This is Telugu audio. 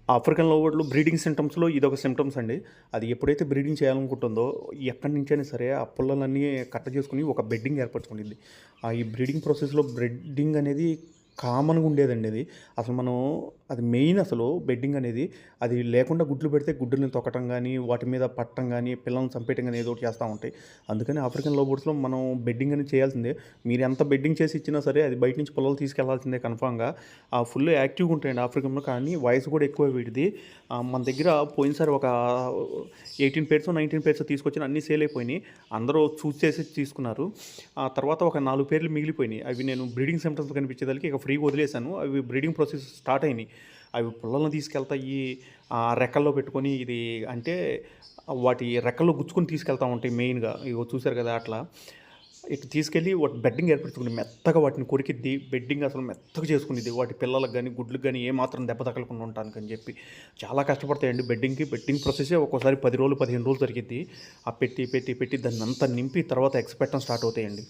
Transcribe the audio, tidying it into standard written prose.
ఆఫ్రికన్ లవ్ బర్డ్‌లో బ్రీడింగ్ సింటమ్స్‌లో ఇదొక సింటమ్స్ అండి. అది ఎప్పుడైతే బ్రీడింగ్ చేయాలనుకుంటుందో, ఎక్కడి నుంచైనా సరే ఆ పుల్లలన్నీ కట్ చేసుకొని ఒక బెడ్డింగ్ ఏర్పరచుకునిద్ది. ఈ బ్రీడింగ్ ప్రాసెస్‌లో బ్రెడ్డింగ్ అనేది కామన్‌గా ఉండేదండి అది. అసలు మనం అది మెయిన్ అసలు బెడ్డింగ్ అనేది. అది లేకుండా గుడ్లు పెడితే గుడ్డుని తొక్కటం గానీ, వాటి మీద పట్టడం గానీ, పిల్లల్ని చంపేయటం గానీ ఏదో ఒకటి చేస్తా ఉంటాయి. అందుకని ఆఫ్రికన్ లవ్ బర్డ్స్‌లో మనం బెడ్డింగ్ అనేది చేయాల్సిందే. మీరు ఎంత బెడ్డింగ్ చేసి ఇచ్చినా సరే అది బయట నుంచి పిల్లలు తీసుకెళ్లాల్సిందే కన్ఫర్మ్‌గా. ఫుల్ యాక్టివ్‌గా ఉంటాయండి ఆఫ్రికన్‌లో, కానీ వయసు కూడా ఎక్కువే వీటిది. మన దగ్గర పోయినసారి ఒక 18 పేర్సో, 19 పేర్సో తీసుకొచ్చిన అన్నీ సేల్ అయిపోయినాయి. అందరూ చూస్ చేసి తీసుకున్నారు. ఆ తర్వాత ఒక 4 పేర్లు మిగిలిపోయినాయి. అవి నేను బ్రీడింగ్ సిమ్టమ్స్ కనిపించేదానికి ఇక ఫ్రీగా వదిలేసాను. అవి బ్రీడింగ్ ప్రాసెస్ స్టార్ట్ అయినాయి. అవి పుల్లల్ని తీసుకెళ్తాయి. రెక్కల్లో పెట్టుకొని ఇది అంటే వాటి రెక్కల్లో గుచ్చుకొని తీసుకెళ్తా ఉంటాయి మెయిన్‌గా. ఇగో చూసారు కదా అట్లా. ఇటు తీసుకెళ్ళి వాటి బెడ్డింగ్ ఏర్పరచుకుని మెత్తగా వాటిని కొరికిద్ది. బెడ్డింగ్ అసలు మెత్తగా చేసుకునిద్ది. వాటి పిల్లలకు గాని, గుడ్లకు గాని ఏమాత్రం దెబ్బ తగలకుండా ఉండటానికని చెప్పి. చాలా కష్టపడతాయండి బెడ్డింగ్‌కి. బెడ్డింగ్ ప్రాసెసే ఒక్కోసారి 10 రోజులు, 15 రోజులు జరిగిద్ది. పెట్టి దాన్నంతా నింపి తర్వాత ఎగ్స్ పెట్టడం స్టార్ట్ అవుతాయండి.